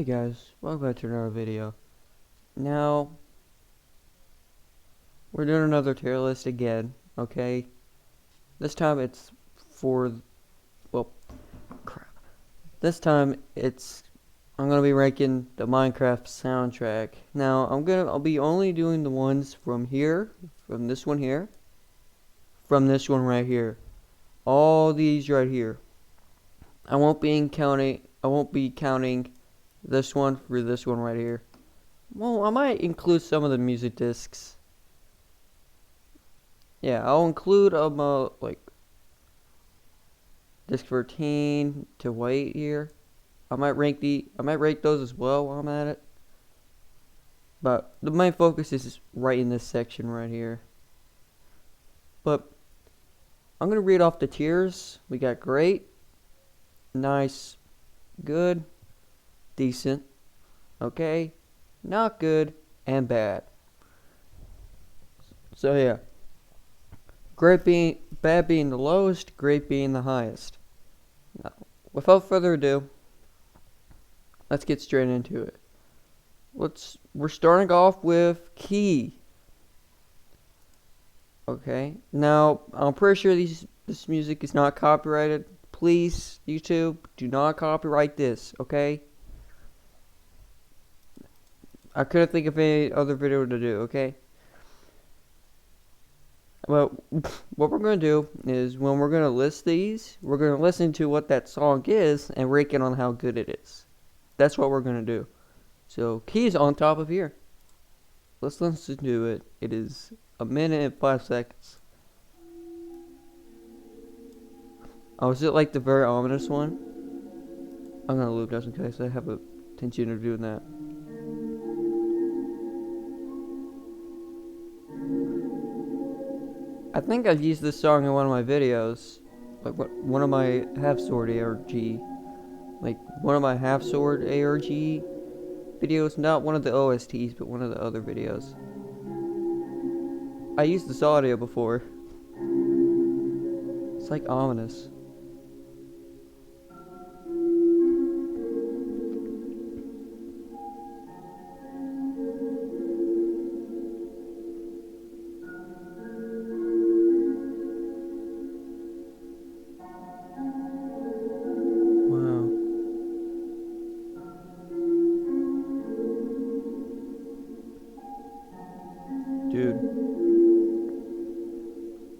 Hey guys, welcome back to another video. Now, we're doing another tier list again, okay? This time it's for, well, crap. This time I'm gonna be ranking the Minecraft soundtrack. Now, I'll be only doing the ones from here, from this one here, from this one right here. All these right here. I won't be counting this one for this one right here. Well, I might include some of the music discs. Yeah, I'll include like disc 13 to wait here. I might rank those as well while I'm at it. But the main focus is right in this section right here. But I'm gonna read off the tiers. We got great, nice, good, decent, okay, not good, and bad. So yeah. Bad being the lowest, great being the highest. Now, without further ado, let's get straight into it. We're starting off with Key. Okay. Now, I'm pretty sure this music is not copyrighted. Please, YouTube, do not copyright this, okay? I couldn't think of any other video to do, okay? Well, what we're going to do is when we're going to list these, we're going to listen to what that song is and rank it on how good it is. That's what we're going to do. So, Key is on top of here. Let's listen to it. It is 1 minute and 5 seconds. Oh, is it like the very ominous one? I'm going to loop just in case I have a intention of doing that. I think I've used this song in one of my videos, like one of my half-sword ARG, like one of my half-sword ARG videos, not one of the OSTs, but one of the other videos. I used this audio before. It's like ominous. Dude,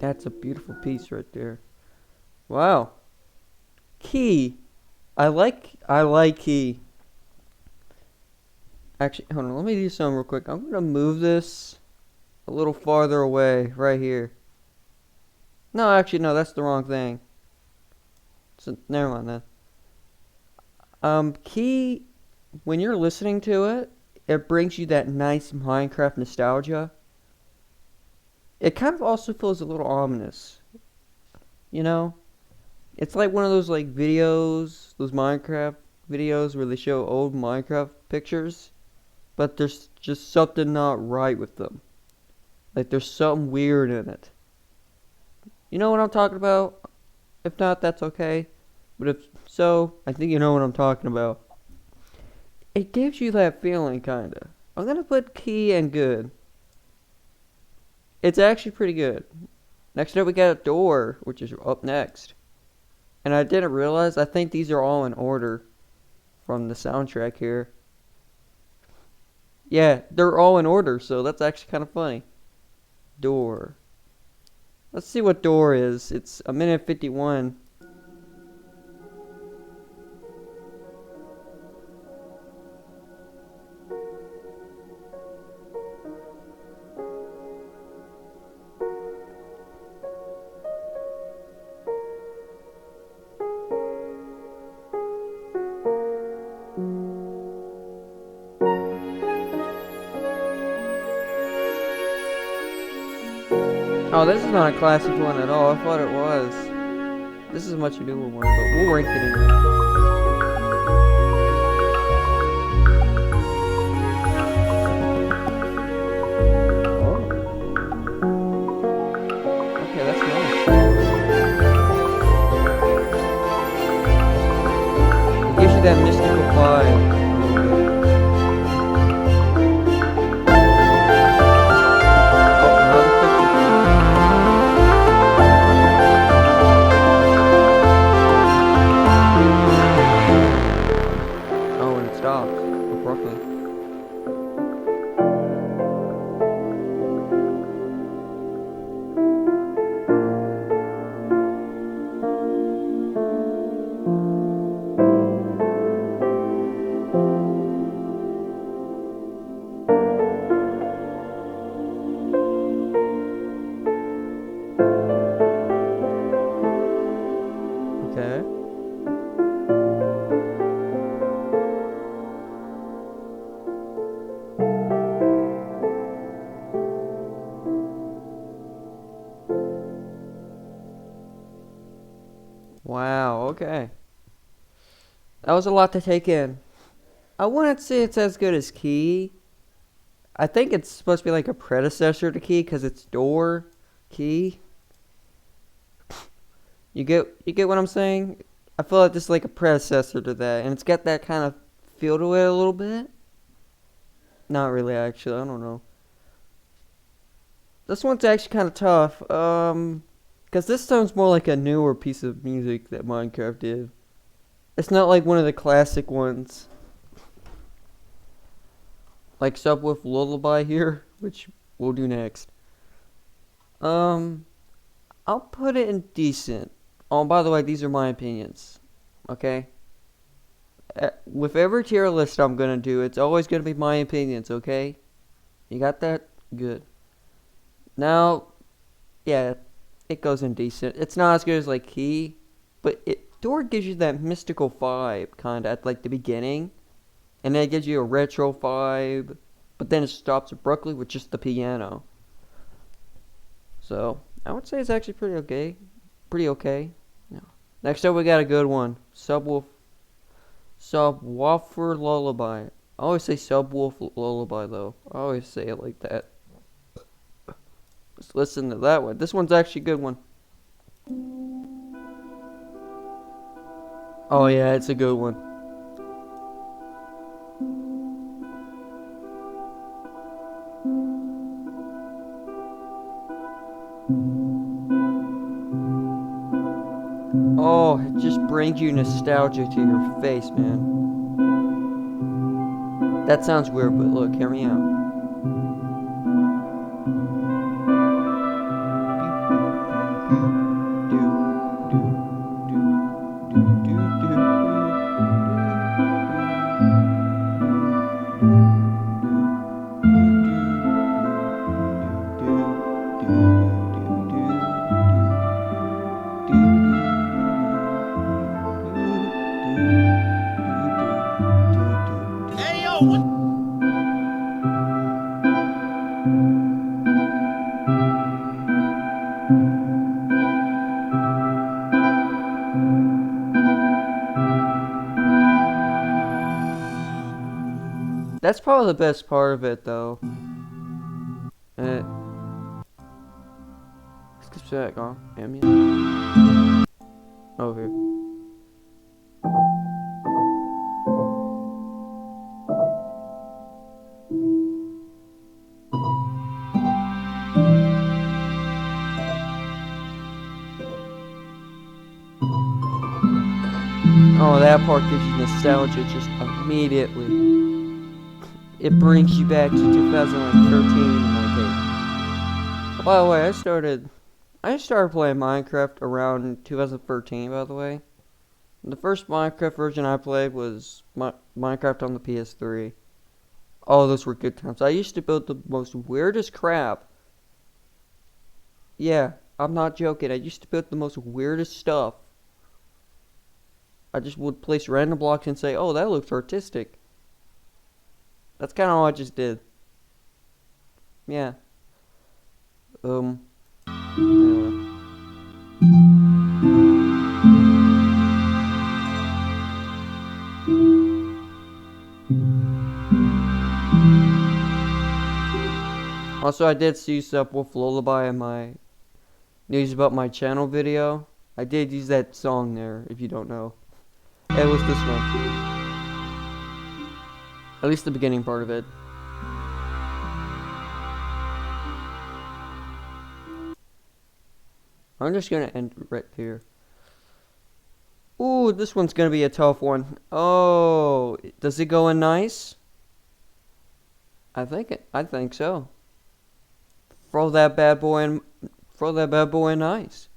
that's a beautiful piece right there. Wow. Key. I like Key. Actually, hold on, let me do something real quick. I'm gonna move this a little farther away, right here. No, actually, no, that's the wrong thing. So, never mind then. Key, when you're listening to it, it brings you that nice Minecraft nostalgia. It kind of also feels a little ominous. You know? It's like one of those like videos, those Minecraft videos where they show old Minecraft pictures, but there's just something not right with them. Like there's something weird in it. You know what I'm talking about? If not, that's okay. But if so, I think you know what I'm talking about. It gives you that feeling, kinda. I'm gonna put Key and good. It's actually pretty good. Next up we got a Door, which is up next. And I didn't realize, I think these are all in order from the soundtrack here. Yeah, they're all in order, so that's actually kind of funny. Door. Let's see what Door is. It's 1 minute 51. Oh, this is not a classic one at all. I thought it was. This is a much newer one, but we'll rank it anyway. Oh. Okay, that's nice. It gives you that mystical vibe a little bit. Wow, okay. That was a lot to take in. I wouldn't say it's as good as Key. I think it's supposed to be like a predecessor to Key because it's Door Key. You get what I'm saying? I feel like this is like a predecessor to that, and it's got that kind of feel to it a little bit. Not really, actually. I don't know. This one's actually kind of tough. Because this sounds more like a newer piece of music that Minecraft did. It's not like one of the classic ones. Like Subwoof Lullaby here, which we'll do next. Um, I'll put it in decent. Oh, by the way, these are my opinions. Okay? With every tier list I'm gonna do, it's always gonna be my opinions, okay? You got that? Good. Now, yeah, it goes in decent. It's not as good as like Key, but Door gives you that mystical vibe kinda at like the beginning, and then it gives you a retro vibe, but then it stops abruptly with just the piano. So I would say it's actually pretty okay. Pretty okay. No. Next up we got a good one. Subwoofer Lullaby. I always say Subwoof Lullaby though. I always say it like that. Let's listen to that one. This one's actually a good one. Oh yeah, it's a good one. Oh, it just brings you nostalgia to your face, man. That sounds weird, but look, hear me out. Hey yo, what? That's probably the best part of it, though. Uh, skip that, gone. Ambient. Over here. Oh, that part gives you nostalgia just immediately. It brings you back to 2013. Like, by the way, I started playing Minecraft around 2013. By the way, the first Minecraft version I played was Minecraft on the PS3. Oh, those were good times. I used to build the most weirdest crap. Yeah, I'm not joking. I used to build the most weirdest stuff. I just would place random blocks and say, "Oh, that looks artistic." That's kind of all I just did. Yeah. Anyway. Also, I did see Subwoof Lullaby in my news about my channel video. I did use that song there, if you don't know. It was this one. At least the beginning part of it. I'm just gonna end right here. Ooh, this one's gonna be a tough one. Oh, does it go in nice? I think so. Throw that bad boy in. Throw that bad boy in nice.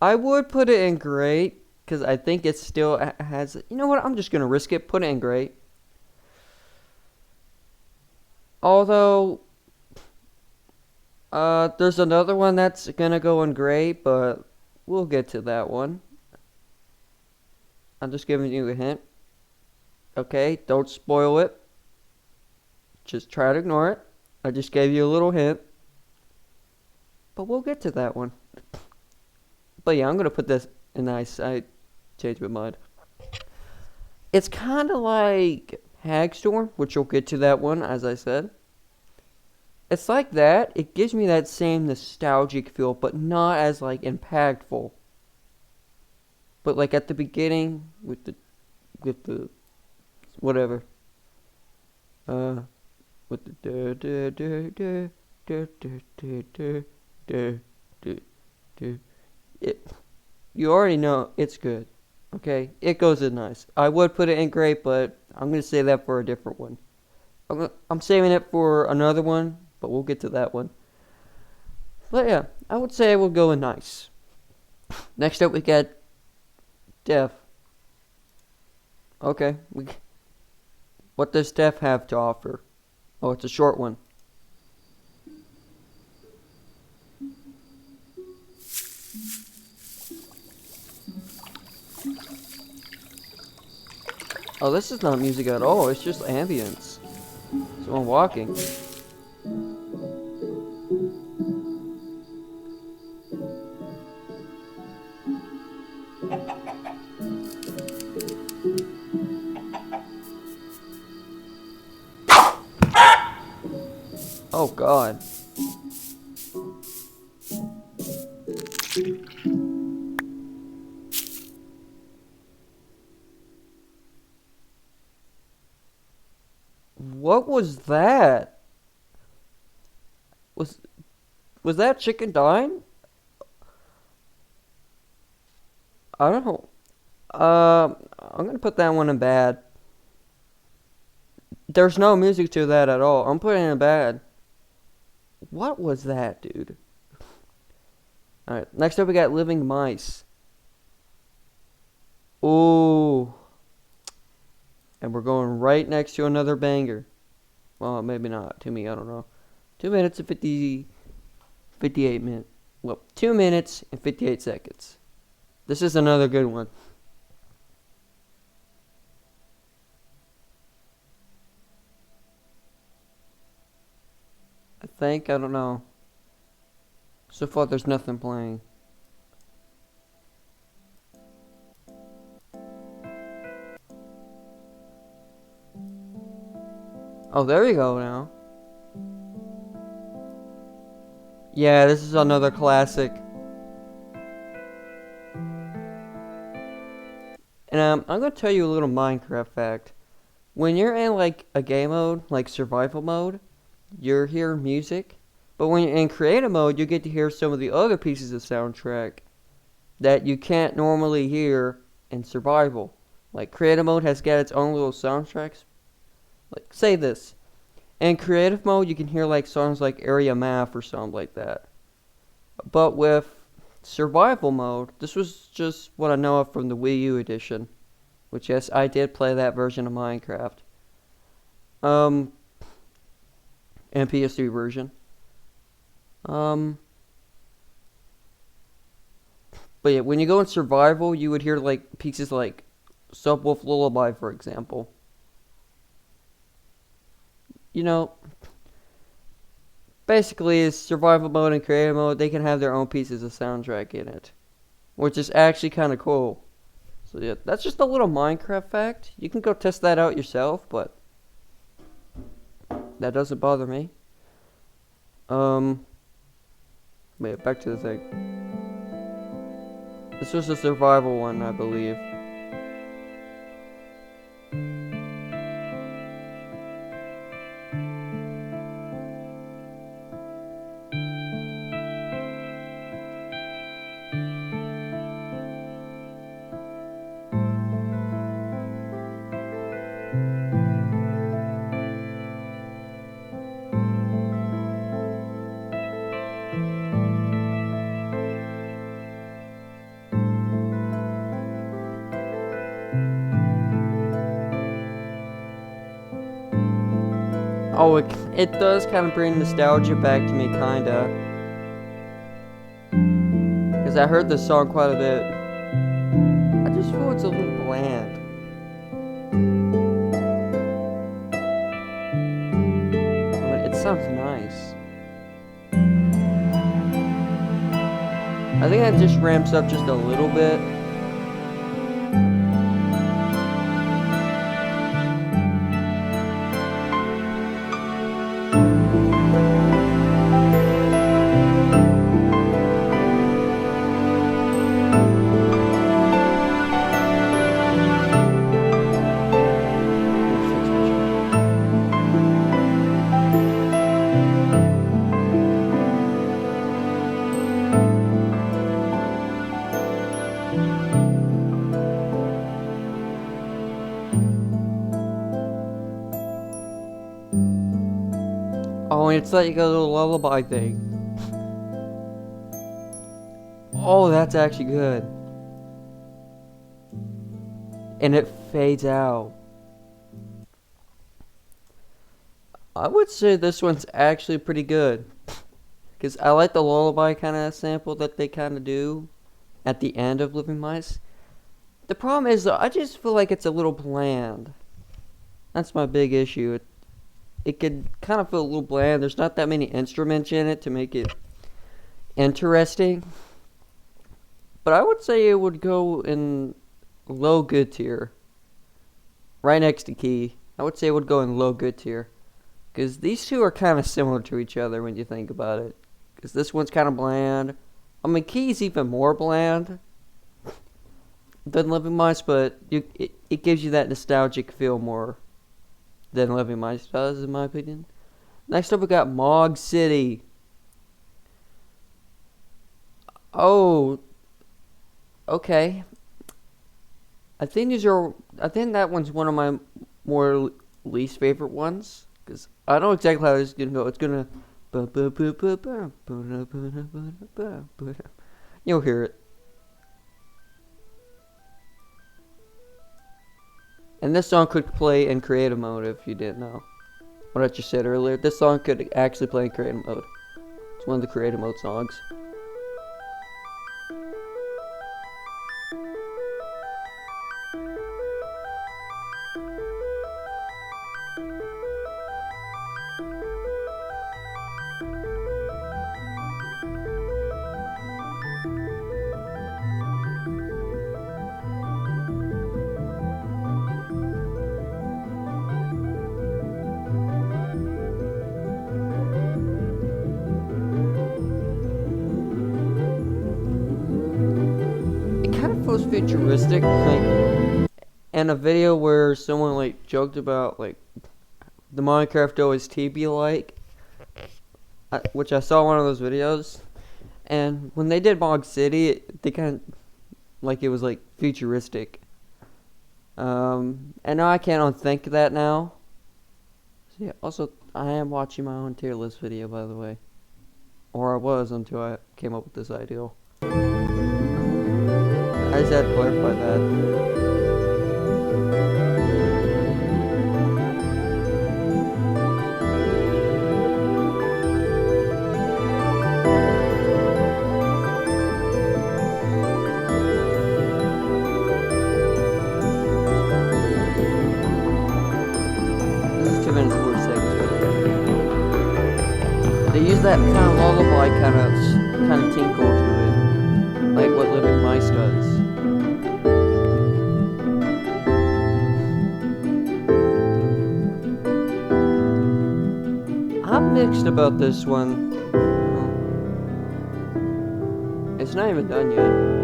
I would put it in great because I think it still has. You know what? I'm just gonna risk it. Put it in great. Although, there's another one that's gonna go in great, but we'll get to that one. I'm just giving you a hint. Okay, don't spoil it. Just try to ignore it. I just gave you a little hint. But we'll get to that one. But yeah, I'm gonna put this in nice. changed my mind. It's kind of like Hagstorm, which you'll get to that one, as I said. It's like that. It gives me that same nostalgic feel, but not as like impactful. But like at the beginning with the whatever. With the it, you already know it's good. Okay, it goes in nice. I would put it in great, but I'm gonna save that for a different one. I'm saving it for another one, but we'll get to that one. But yeah, I would say it will go in nice. Next up, we got Def. Okay, what does Def have to offer? Oh, it's a short one. Oh, this is not music at all. It's just ambience. Someone walking. Oh, God. What was that? Was that chicken dying? I don't know. I'm gonna put that one in bad. There's no music to that at all. I'm putting it in bad. What was that, dude? Alright, next up we got Living Mice. Ooh. And we're going right next to another banger. Well, maybe not. To me, I don't know. 2 minutes and 58 minutes. Well, 2 minutes and 58 seconds. This is another good one. I don't know. So far, there's nothing playing. Oh, there you go now. Yeah, this is another classic. And I'm gonna tell you a little Minecraft fact. When you're in like a game mode, like survival mode, you're hearing music. But when you're in creative mode, you get to hear some of the other pieces of soundtrack that you can't normally hear in survival. Like creative mode has got its own little soundtracks. Like say this. In creative mode, you can hear like songs like Area Math or something like that. But with survival mode, this was just what I know of from the Wii U edition. Which, yes, I did play that version of Minecraft. And PS3 version. But yeah, when you go in survival, you would hear like pieces like Subwoof Lullaby, for example. You know, basically, it's survival mode and creative mode. They can have their own pieces of soundtrack in it, which is actually kind of cool. So yeah, that's just a little Minecraft fact. You can go test that out yourself, but that doesn't bother me. Wait, back to the thing. This was a survival one, I believe. Oh, it does kind of bring nostalgia back to me, kinda. Because I heard this song quite a bit. I just feel it's a little bland. But it sounds nice. I think that just ramps up just a little bit. when it's like a little lullaby thing. Oh, that's actually good. And it fades out. I would say this one's actually pretty good. Because I like the lullaby kind of sample that they kind of do at the end of Living Mice. The problem is, though, I just feel like it's a little bland. That's my big issue. It could kind of feel a little bland. There's not that many instruments in it to make it interesting. But I would say it would go in low good tier. Right next to Key. I would say it would go in low good tier. Because these two are kind of similar to each other when you think about it. Because this one's kind of bland. I mean, Key's even more bland than Living Mice, but it gives you that nostalgic feel more than Living Mice does, in my opinion. Next up, we got Mog City. Oh, okay. I think that one's one of my more least favorite ones, because I know exactly how this is gonna go. It's gonna, you'll hear it. And this song could play in creative mode if you didn't know. What I just said earlier, this song could actually play in creative mode. It's one of the creative mode songs. Feels futuristic, like in a video where someone like joked about like the Minecraft OST be like, which I saw one of those videos, and when they did Mog City, they kind of like it was like futuristic. And now I can't unthink that now. So yeah, also I am watching my own tier list video, by the way, or I was until I came up with this idea. I just had to clarify that. This is 2 minutes and 40 seconds. They use that kind of lullaby kind of tinkle to it, like what Living Mice does. I'm mixed about this one. It's not even done yet.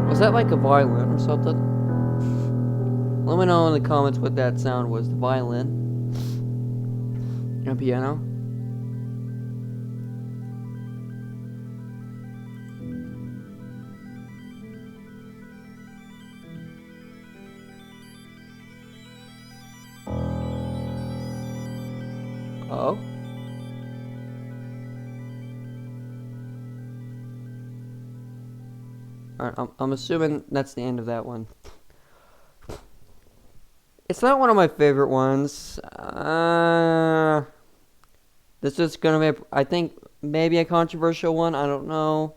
Was that like a violin or something? Let me know in the comments what that sound was. The violin? A piano? Oh? Alright, I'm assuming that's the end of that one. It's not one of my favorite ones. This is gonna be, I think, maybe a controversial one. I don't know.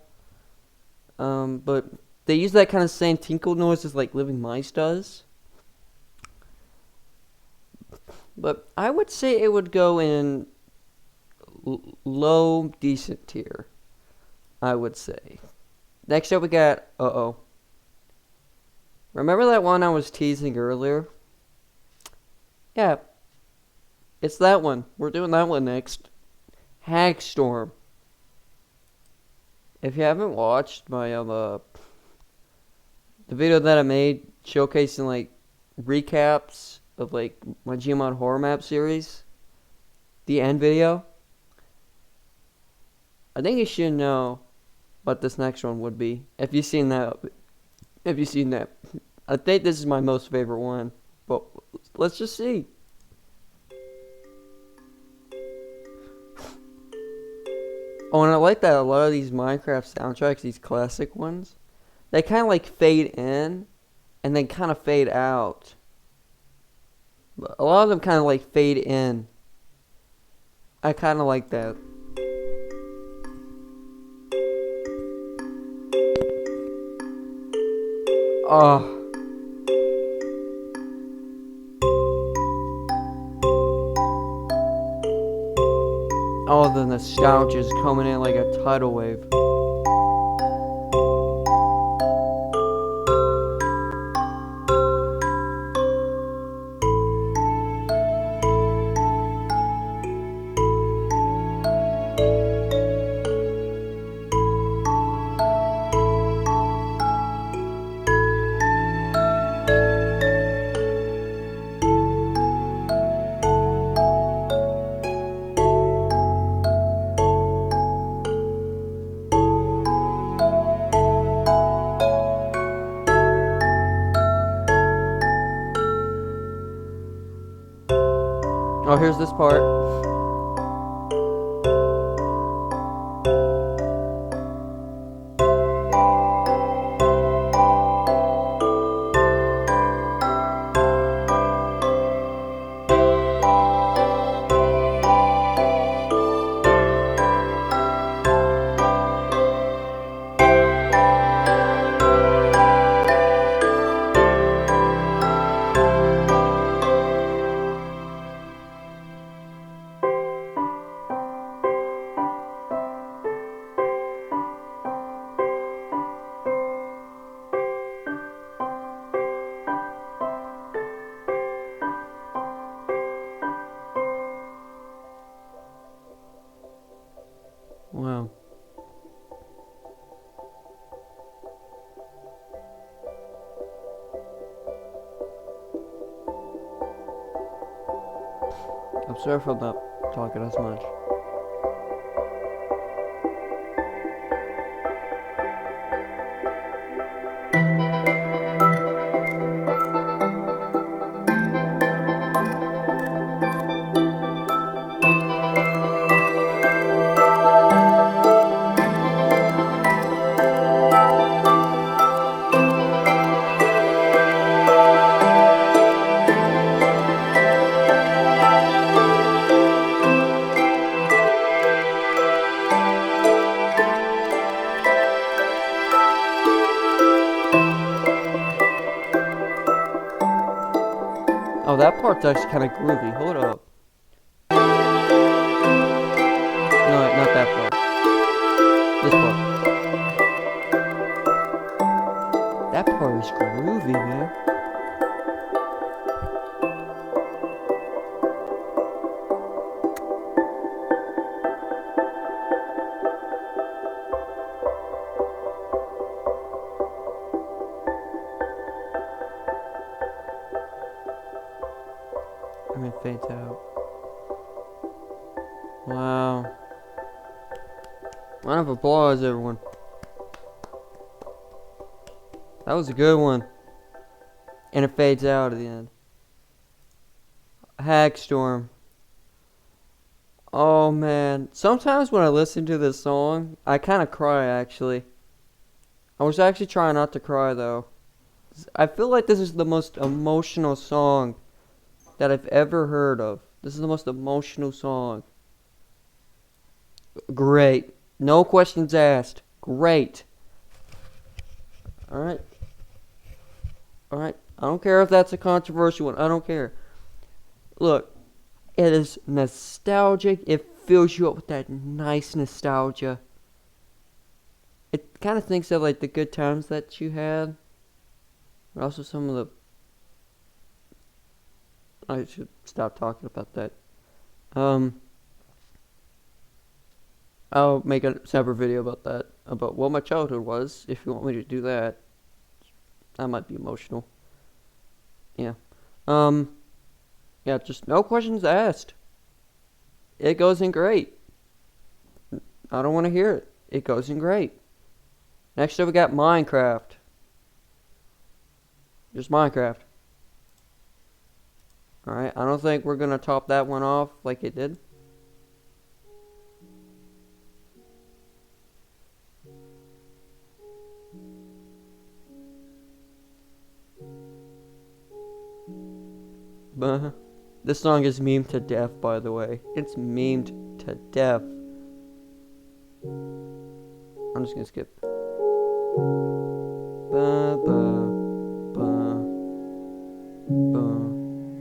But they use that kind of same tinkle noises like Living Mice does. But I would say it would go in low, decent tier. I would say. Next up we got Uh-Oh. Remember that one I was teasing earlier? Yeah. It's that one. We're doing that one next. Hagstorm. If you haven't watched my the video that I made showcasing like recaps of like my Gmod horror map series, the end video, I think you should know what this next one would be. If you've seen that, I think this is my most favorite one. But let's just see. Oh, and I like that a lot of these Minecraft soundtracks, these classic ones, they kind of like fade in and then kind of fade out. But a lot of them kind of like fade in. I kind of like that. Oh. All the nostalgia is coming in like a tidal wave. Oh, here's this part. Wow. I'm sorry for not talking as much. Oh, that part's actually kind of groovy. Hold up. No, not that part. This part. That part is groovy, man. I mean, it fades out. Wow. Round of applause, everyone. That was a good one. And it fades out at the end. Hagstorm. Oh man. Sometimes when I listen to this song, I kind of cry actually. I was actually trying not to cry though. I feel like this is the most emotional song that I've ever heard of. This is the most emotional song. Great. No questions asked. Great. Alright. Alright. I don't care if that's a controversial one. I don't care. Look. It is nostalgic. It fills you up with that nice nostalgia. It kind of thinks of like the good times that you had. But also some of the... I should stop talking about that. I'll make a separate video about that. about what my childhood was, if you want me to do that. That might be emotional. Yeah. Yeah, just no questions asked. It goes in great. I don't want to hear it. It goes in great. Next up, we got Minecraft. Just Minecraft. Alright, I don't think we're gonna top that one off like it did. But this song is memed to death, by the way. It's memed to death. I'm just gonna skip. Ba ba ba ba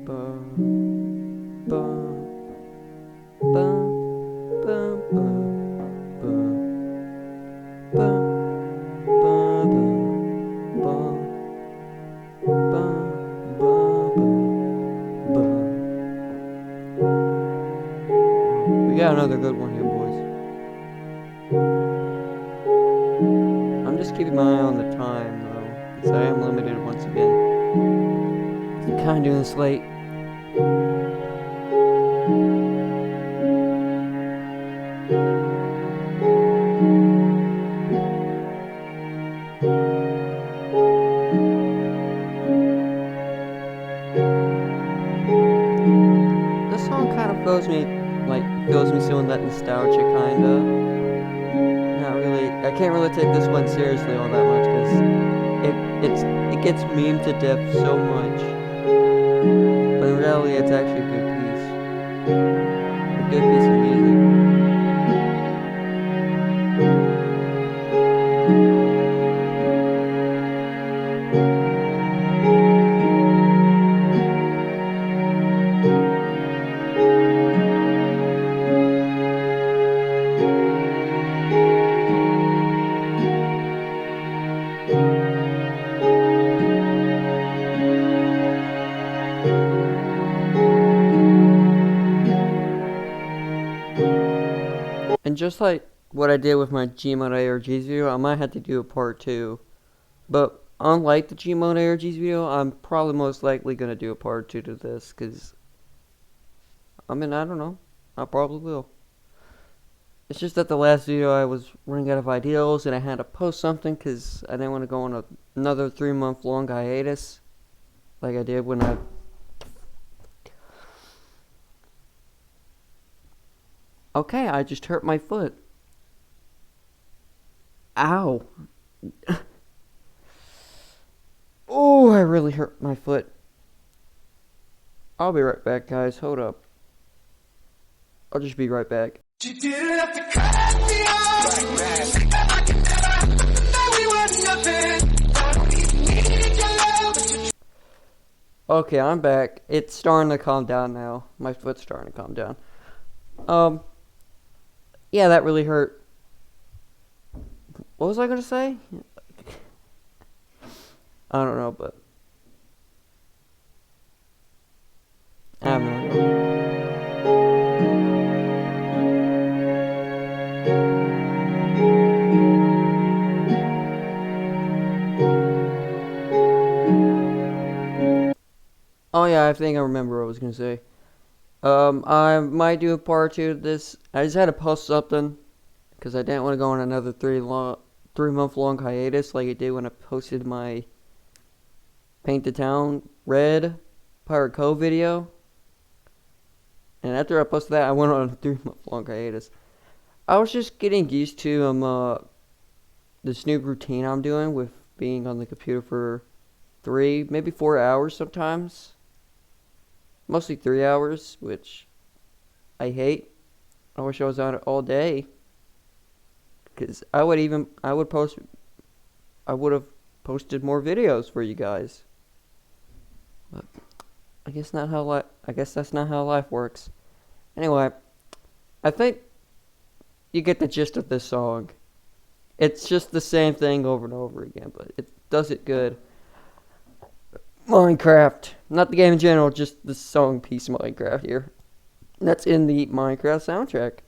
ba ba ba ba ba ba ba we got another good one here, boys. I'm just keeping my eye on the time, though, because I am limited once again. I'm kind of doing this late. This song kind of feels me feeling that nostalgia, kinda. Not really. I can't really take this one seriously all that much because it gets memed to death so much. But in reality, it's actually a good piece. A good piece of music. And just like what I did with my Gmod ARGs video, I might have to do a part 2. But unlike the Gmod ARGs video, I'm probably most likely going to do a part 2 to this. Because, I mean, I don't know. I probably will. It's just that the last video I was running out of ideas and I had to post something because I didn't want to go on another 3-month long hiatus. Like I did when I... Okay, I just hurt my foot. Ow. Oh, I really hurt my foot. I'll be right back, guys. Hold up. I'll just be right back. You didn't have to cut me off. I can never say we were nothing. I don't even need your love. Okay, I'm back. It's starting to calm down now. My foot's starting to calm down. Yeah, that really hurt. What was I gonna say? I don't know, but I have no idea. Oh yeah, I think I remember what I was gonna say. I might do a part 2 of this. I just had to post something because I didn't want to go on another 3-month long hiatus like I did when I posted my Paint the Town Red Pirate Cove video. And after I posted that, I went on a 3-month long hiatus. I was just getting used to this new routine I'm doing with being on the computer for 3, maybe 4 hours sometimes. Mostly 3 hours, which I hate. I wish I was on it all day. Because I would have posted more videos for you guys. But I guess that's not how life works. Anyway, I think you get the gist of this song. It's just the same thing over and over again, but it does it good. Minecraft. Not the game in general, just the song piece Minecraft here. That's in the Minecraft soundtrack.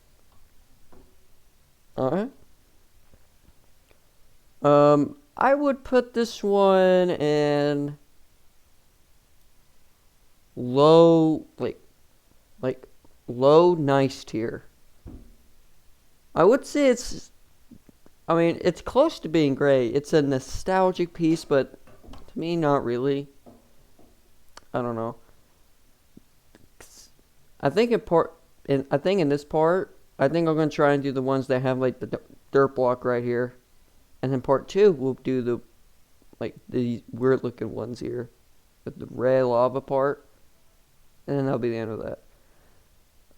Alright. I would put this one in low, like low nice tier. I would say I mean, it's close to being great. It's a nostalgic piece, but to me, not really. I don't know. I think in this part, I think I'm gonna try and do the ones that have like the dirt block right here, and then part two we'll do the weird looking ones here, with the red lava part, and then that'll be the end of that.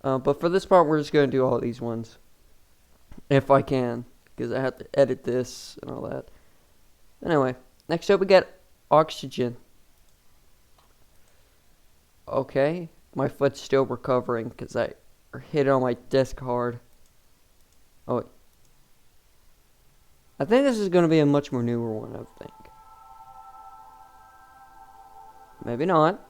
But for this part, we're just gonna do all these ones, if I can, because I have to edit this and all that. Anyway, next up we got oxygen. Okay, my foot's still recovering because I hit it on my desk hard. Oh, wait. I think this is going to be a much more newer one, I think. Maybe not.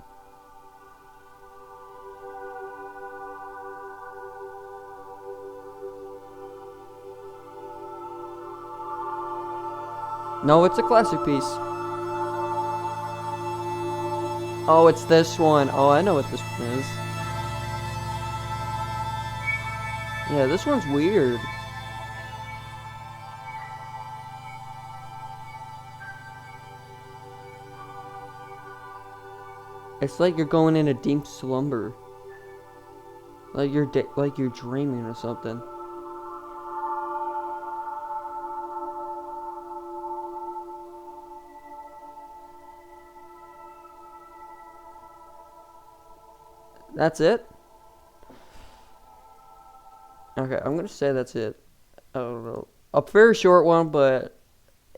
No, it's a classic piece. Oh, it's this one. Oh, I know what this one is. Yeah, this one's weird. It's like you're going in a deep slumber. Like you're dreaming or something. That's it? Okay, I'm gonna say that's it. I don't know. A very short one, but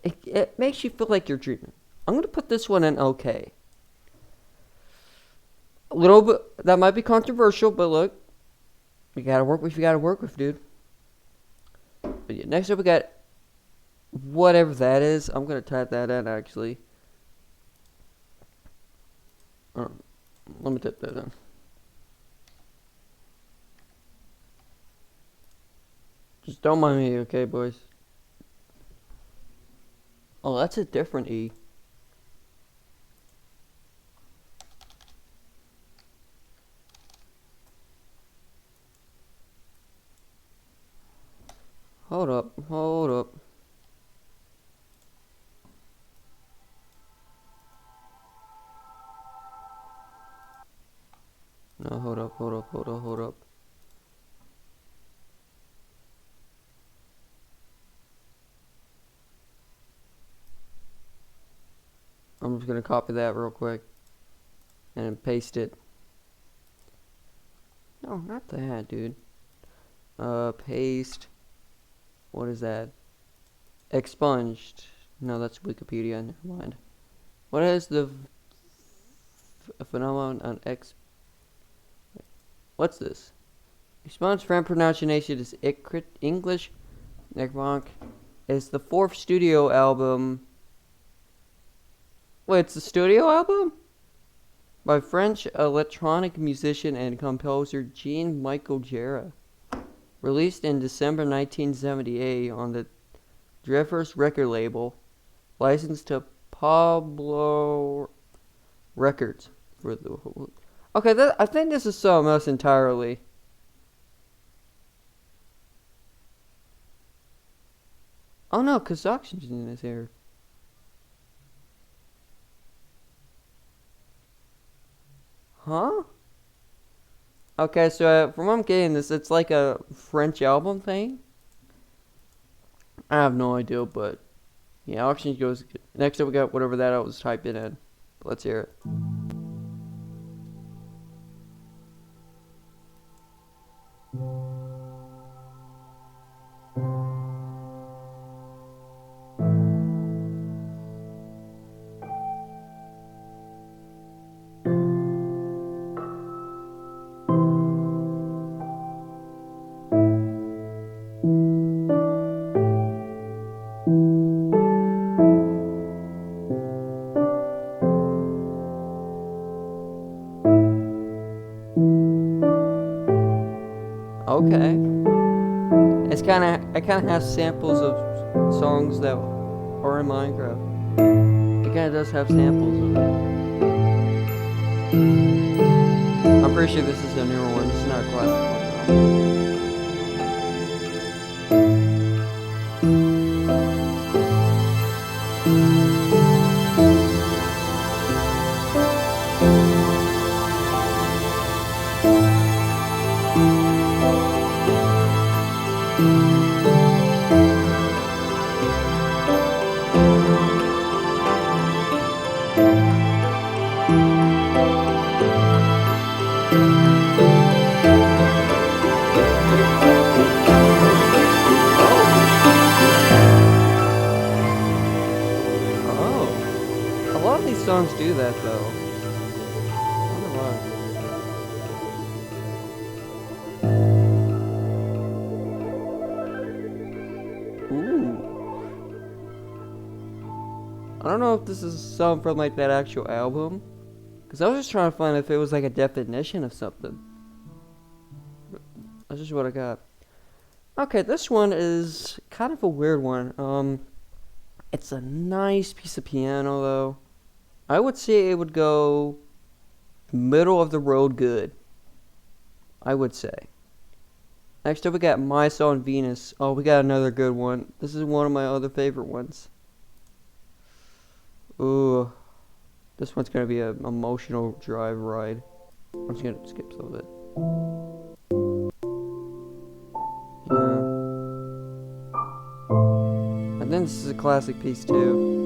it makes you feel like you're dreaming. I'm gonna put this one in okay. A little bit, that might be controversial, but look, you gotta work with you gotta work with, dude. But yeah, next up we got whatever that is. I'm gonna type that in actually. Let me type that in. Just don't mind me, okay, boys? Oh, that's a different E. Hold up, hold up. No, hold up, hold up, hold up, hold up. I'm just gonna copy that real quick and then paste it. No, not that, dude. Paste. What is that? Expunged. No, that's Wikipedia. Never mind. What is the phenomenon on X? What's this? Expunged from pronunciation is English. Nekronk is the fourth studio album. Wait, it's the studio album? By French electronic musician and composer Jean-Michel Jarre. Released in December 1978 on the Dreyfus record label. Licensed to Pablo Records. Okay, I think this is something else entirely. Oh no, because oxygen is here. Huh? Okay, so from what I'm getting this, it's like a French album thing. I have no idea, but yeah, auction goes. Next up, we got whatever that I was typing in. Let's hear it. Okay. It kind of has samples of songs that or in Minecraft. It kind of does have samples of it. I'm pretty sure this is a newer one. This is not a classic one, though. Oh, a lot of these songs do that though. I wonder why. Ooh. I don't know if this is a song from like that actual album, because I was just trying to find if it was like a definition of something. That's just what I got. Okay, this one is kind of a weird one. It's a nice piece of piano though. I would say it would go middle of the road good. I would say. Next up we got My Song Venus. Oh, we got another good one. This is one of my other favorite ones. Ooh. This one's gonna be an emotional drive ride. I'm just gonna skip some of it. Yeah. And then this is a classic piece too.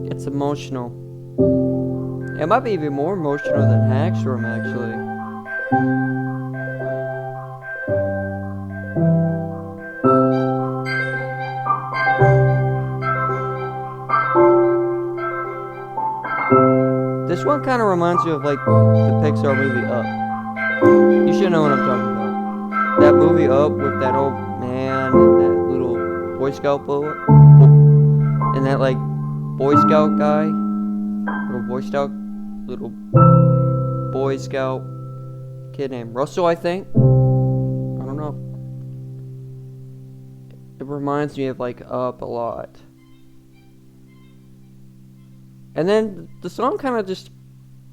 It's emotional. It might be even more emotional than Hackstrom, actually. This one kind of reminds me of like the Pixar movie Up. You should know what I'm talking about. That movie Up with that old man and that little Boy Scout bullet, and that like Boy Scout guy, little Boy Scout kid named Russell, I think. I don't know. It reminds me of like Up a lot. And then the song kind of just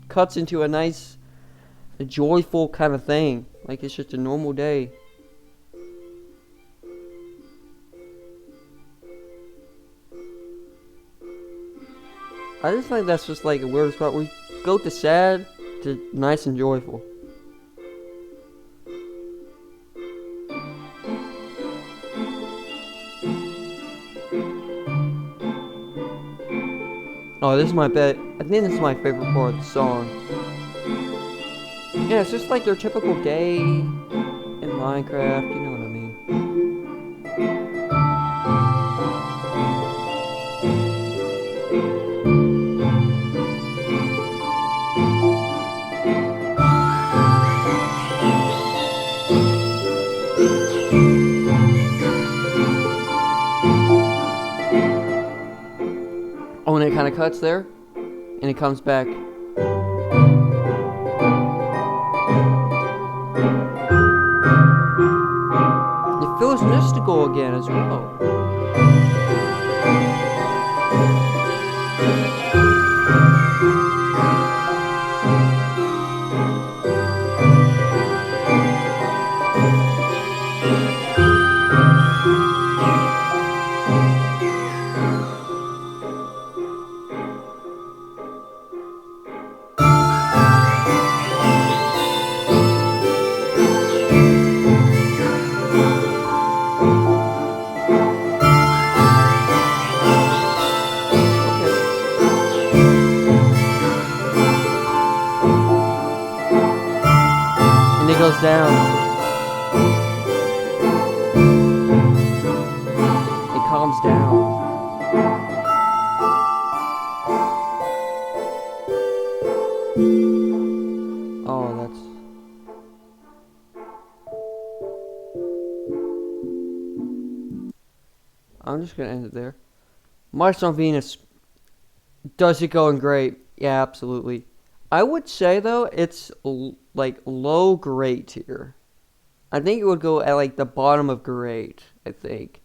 cuts into a nice, joyful kind of thing. Like it's just a normal day. I just think that's just like a weird spot. We go to sad to nice and joyful. Oh, this is my bet. I think this is my favorite part of the song. Yeah, it's just like their typical day in Minecraft. You know what I mean. Oh, and it kind of cuts there, and it comes back. It feels mystical again as well. I'm just gonna end it there. Mars on Venus, does it go in great? Yeah, absolutely. I would say though it's like low great tier. I think it would go at like the bottom of great. I think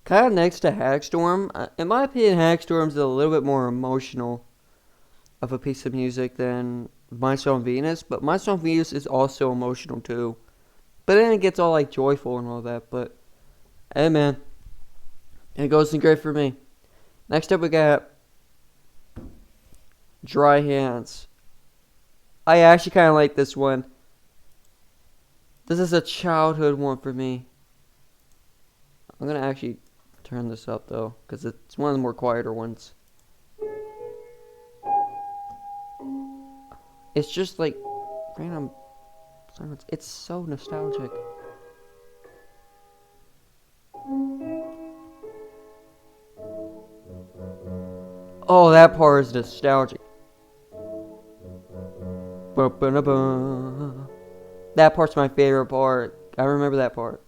kind of next to Hackstorm. In my opinion, Hackstorm's a little bit more emotional of a piece of music than Mars on Venus, but Mars on Venus is also emotional too. But then it gets all like joyful and all that. But hey, man, it goes in great for me. Next up, we got Dry Hands. I actually kind of like this one. This is a childhood one for me. I'm gonna actually turn this up though, because it's one of the more quieter ones. It's just like random silence. It's so nostalgic. Oh, that part is nostalgic. Ba-ba-da-ba. That part's my favorite part. I remember that part.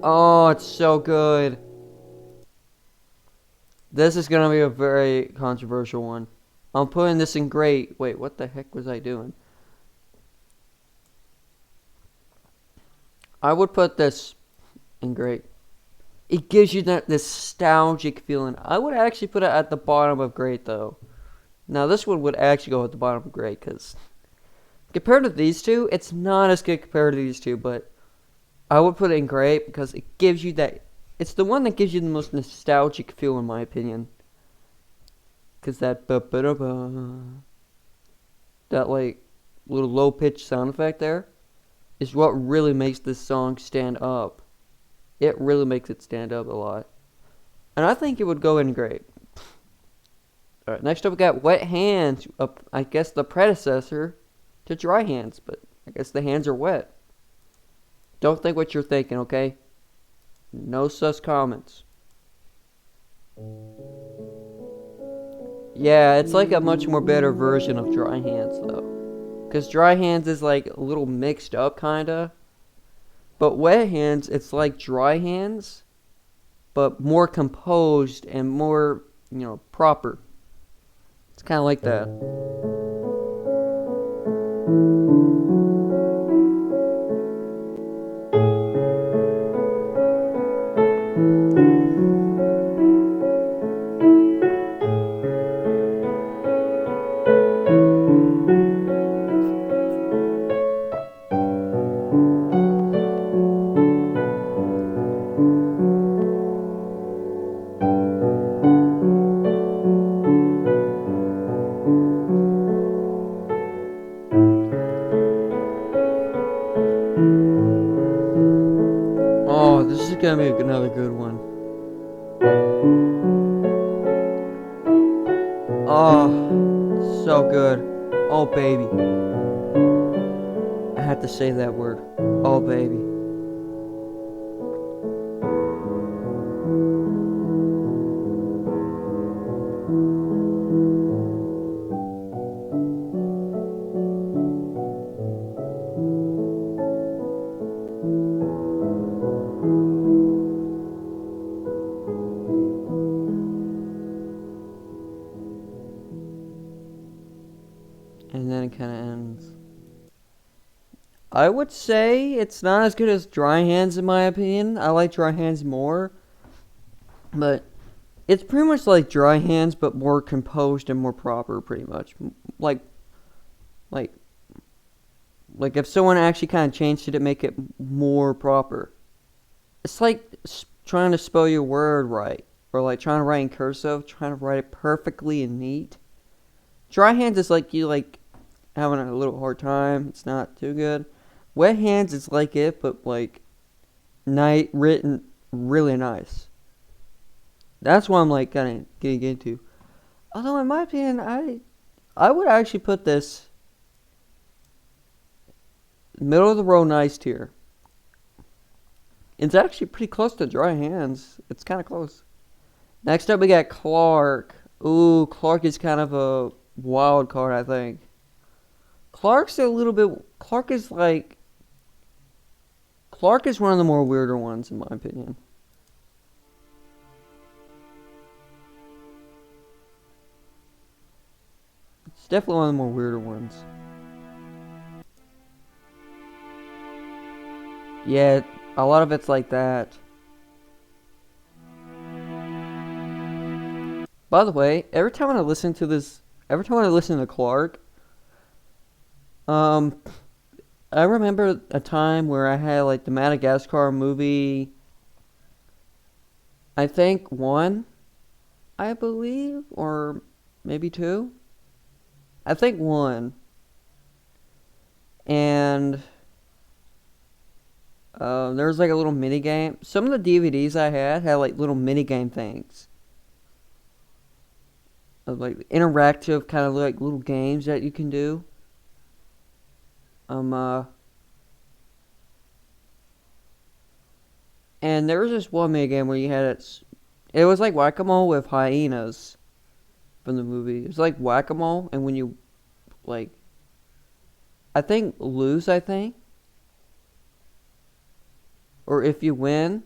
Oh, it's so good. This is gonna be a very controversial one. I'm putting this in great. Wait, what the heck was I doing? I would put this in great. It gives you that nostalgic feeling. I would actually put it at the bottom of great though. Now this one would actually go at the bottom of great because compared to these two, it's not as good compared to these two, but I would put it in great because it gives you that. It's the one that gives you the most nostalgic feel, in my opinion. Because that that like little low pitched sound effect there is what really makes this song stand up. It really makes it stand up a lot. And I think it would go in great. Alright, next up we got Wet Hands. I guess the predecessor to Dry Hands, but I guess the hands are wet. Don't think what you're thinking, okay? No sus comments. Yeah, it's like a much more better version of Dry Hands, though. Because Dry Hands is like a little mixed up, kinda. But Wet Hands, it's like Dry Hands, but more composed and more, proper. It's kind of like that. Oh, this is gonna be another good one. Oh, so good. Oh, baby. I had to say that word. Oh, baby. And then it kind of ends. I would say it's not as good as Dry Hands in my opinion. I like Dry Hands more. But it's pretty much like Dry Hands but more composed and more proper pretty much. Like if someone actually kind of changed it to make it more proper. It's like trying to spell your word right. or like trying to write in cursive, trying to write it perfectly and neat. Dry hands is like you like having a little hard time. It's not too good. Wet hands is like it, but like night written really nice. That's what I'm like kind of getting into. Although in my opinion, I would actually put this middle of the road nice tier. It's actually pretty close to dry hands. It's kind of close. Next up, we got Clark. Ooh, Clark is kind of a wild card, I think. Clark's a little bit. Clark is like. Clark is one of the more weirder ones, in my opinion. It's definitely one of the more weirder ones. Yeah, a lot of it's like that. By the way, every time I listen to Clark, um, I remember a time where I had like the Madagascar movie. I think one, I believe, or maybe two. I think one, and there was like a little mini game. Some of the DVDs I had like little mini game things. Like interactive kind of like little games that you can do. Um uh and there was this one mini game where you had it was like whack-a-mole with hyenas from the movie. It was like whack-a-mole, and when you like I think lose, or if you win,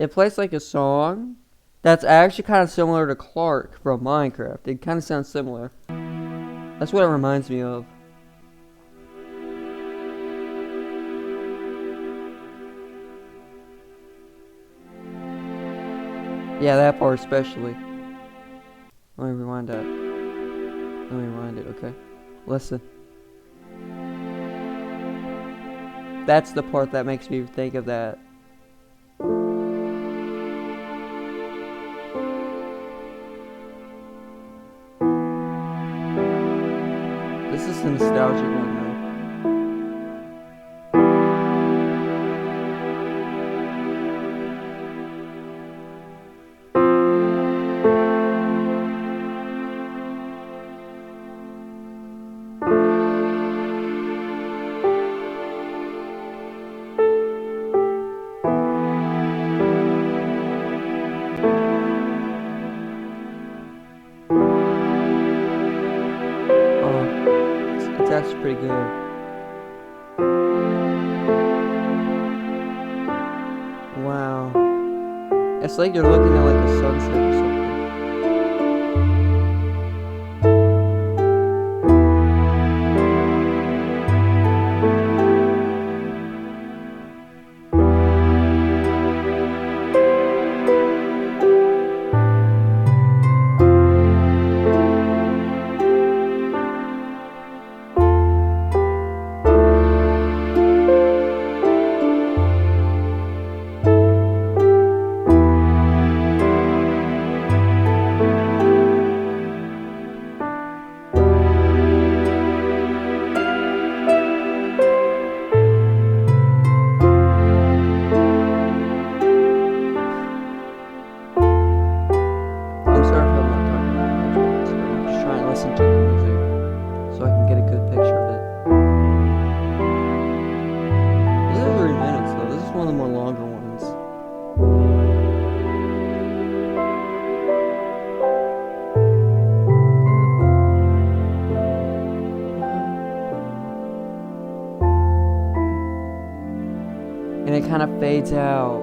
it plays like a song that's actually kind of similar to Clark from Minecraft. It kind of sounds similar. That's what it reminds me of. Yeah, that part especially. Let me rewind that. Let me rewind it, okay? Listen. That's the part that makes me think of that. This is the nostalgic one, though. Oh, it's actually pretty good. Wow. It's like you're looking at like a sunset or something. I'm sorry if I'm not talking about much, but I'm just trying to listen to the music so I can get a good picture of it. This is 3 minutes though. This is one of the more longer ones. And it kind of fades out.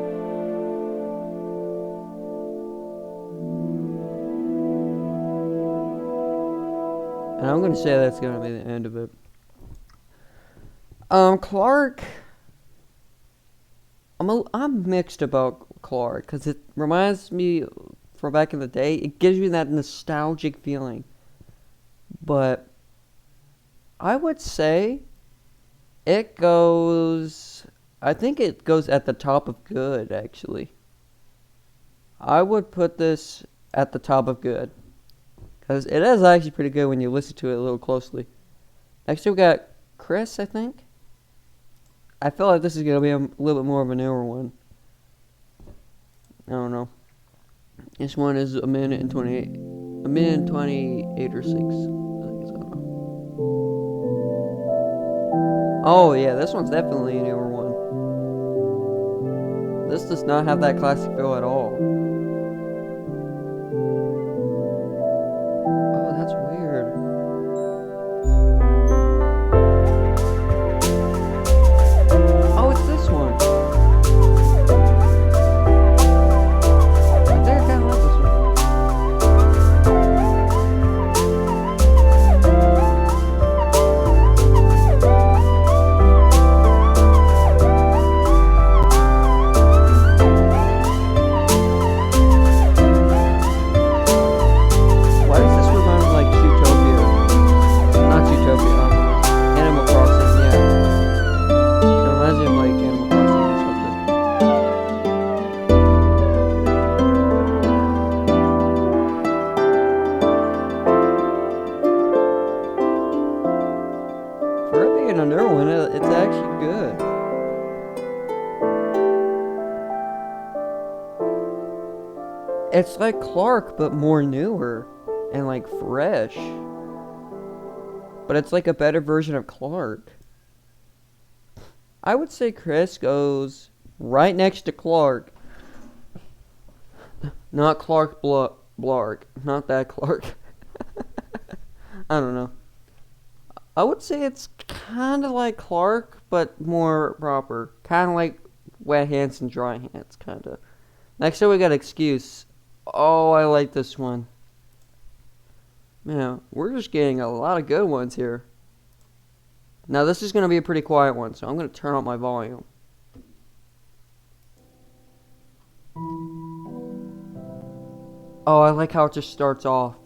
And I'm gonna say that's gonna be the end of it. Clark. I'm mixed about Clark because it reminds me from back in the day. It gives me that nostalgic feeling. But I would say it goes. I think it goes at the top of good, actually. I would put this at the top of good. Because it is actually pretty good when you listen to it a little closely. Next we got Chris, I think. I feel like this is going to be a little bit more of a newer one. I don't know. This one is a minute and 28. A minute and 28 or 6. I don't know. Oh, yeah, this one's definitely a newer one. This does not have that classic feel at all. Oh, that's weird. Oh, it's this one. I think I kind of like this one. Why does this remind me of, like, Zootopia? Not Zootopia, Animal Crossing, yeah. It reminds me of, like, Animal Crossing or something. For it being a newer one, it's actually good. It's like Clark, but more newer and like fresh. But it's like a better version of Clark. I would say Chris goes right next to Clark. Not Clark Blark. Not that Clark. I don't know. I would say it's kind of like Clark, but more proper. Kind of like Wet Hands and Dry Hands, kind of. Next up, we got Excuse. Oh, I like this one. Man, we're just getting a lot of good ones here. Now, this is going to be a pretty quiet one, so I'm going to turn up my volume. Oh, I like how it just starts off.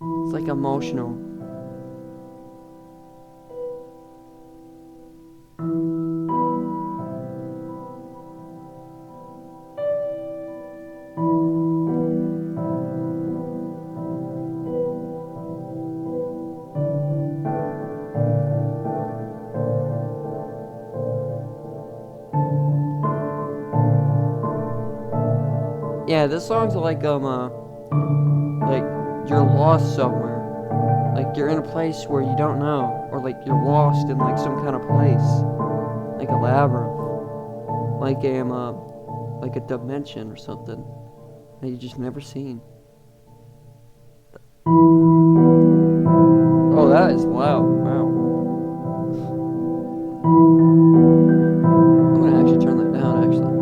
It's like emotional. Yeah, this song's like you're lost somewhere. Like you're in a place where you don't know, or like you're lost in like some kind of place, like a labyrinth, like a dimension or something that you just never seen. Oh, that is loud. Wow. I'm gonna actually turn that down. Actually.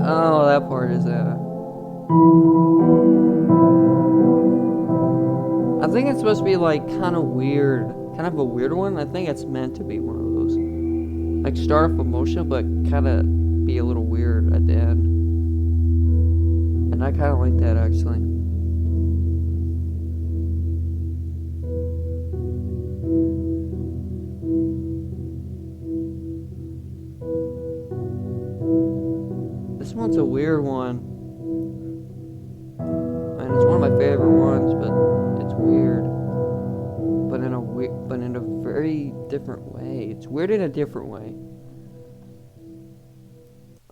Oh, that part is I think it's supposed to be like kind of weird, kind of a weird one. I think it's meant to be one of those, like start off emotional, but kind of be a little weird at the end. And I kind of like that actually. This one's a weird one. And it's one of my favorite ones, but it's weird. But in a very different way. It's weird in a different way.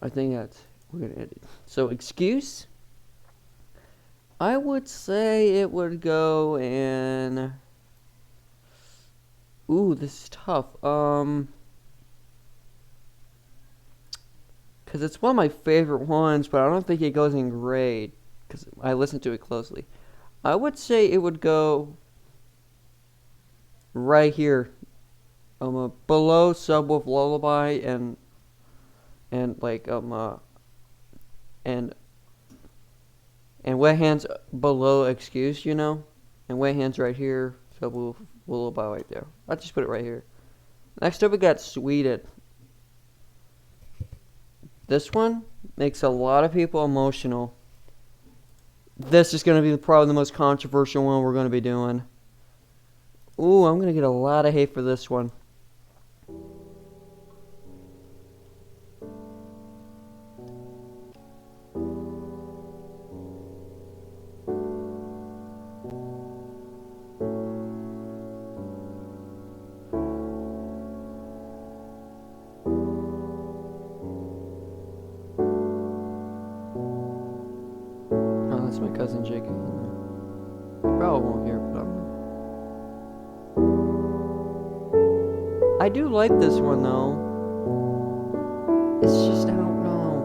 I think we're gonna end it. So, Excuse. I would say it would go in. Ooh, this is tough. Because it's one of my favorite ones, but I don't think it goes in grade because I listened to it closely. I would say it would go right here, below Subwoof Lullaby and Wet Hands below Excuse, and Wet Hands right here, Subwoof Lullaby right there. I'll just put it right here. Next up, we got Sweden. This one makes a lot of people emotional. This is going to be probably the most controversial one we're going to be doing. Ooh, I'm going to get a lot of hate for this one. Oh, that's my cousin Jake. Probably won't hear it, but I do like this one though. It's just I don't know.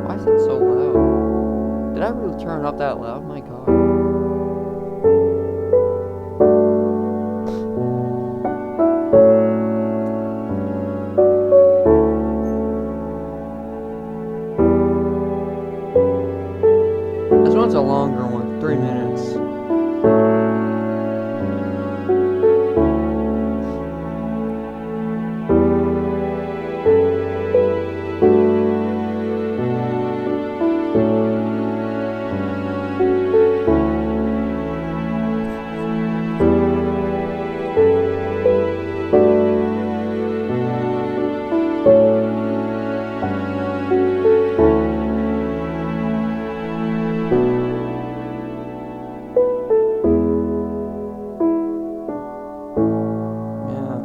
Why is it so loud? Did I really turn it up that loud? My God. This one's a longer one, 3 minutes. Yeah.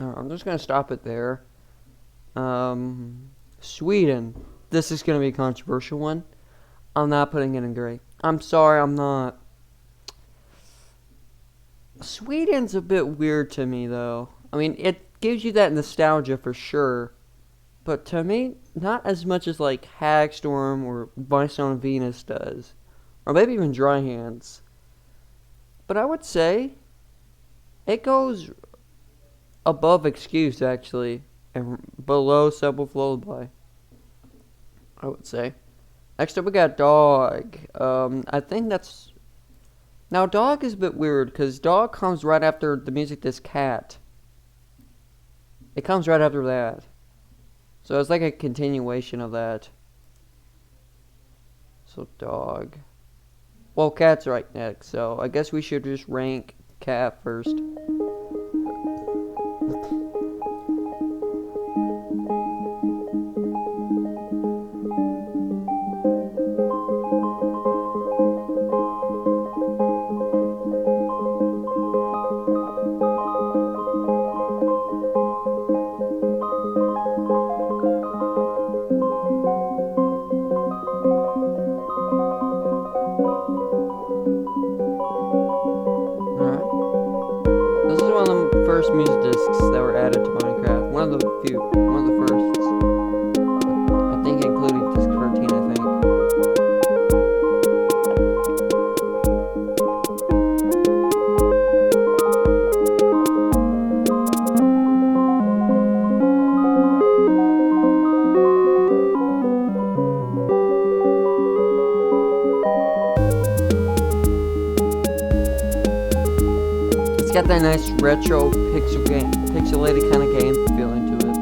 Alright, I'm just gonna stop it there. Sweden. This is gonna be a controversial one. I'm not putting it in gray. I'm sorry, I'm not. Sweden's a bit weird to me, though. I mean, it gives you that nostalgia for sure. But to me, not as much as like Hagstorm or Vice on Venus does. Or maybe even Dry Hands. But I would say it goes above Excuse, actually. And below Subwoof Lullaby. I would say. Next up, we got Dog. I think that's... Now, Dog is a bit weird, because Dog comes right after the music disc Cat. It comes right after that. So it's like a continuation of that. So, Dog. Well, Cat's right next, so I guess we should just rank Cat first. This is one of the first music discs that were added to Minecraft. One of the firsts. I think including disc 13, I think. It's got that nice retro pixelated kind of game feeling to it.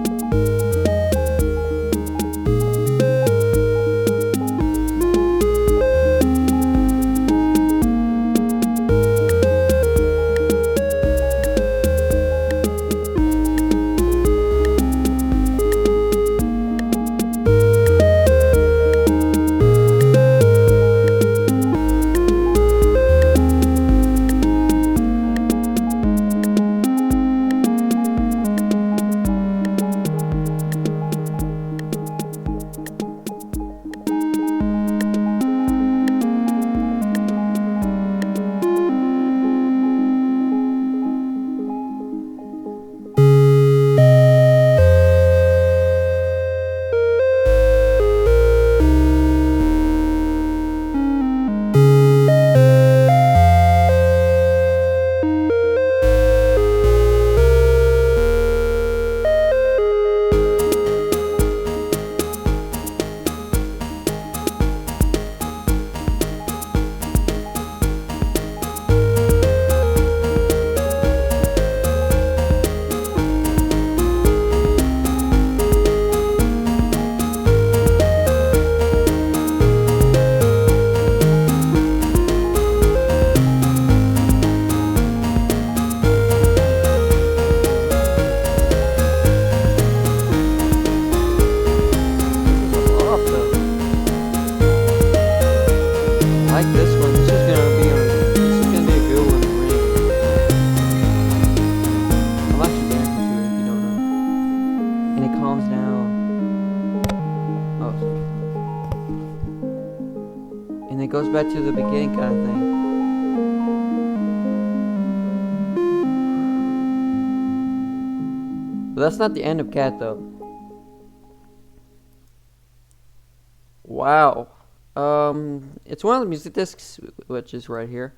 back to the beginning kind of thing. But that's not the end of Cat though. Wow. It's one of the music discs, which is right here.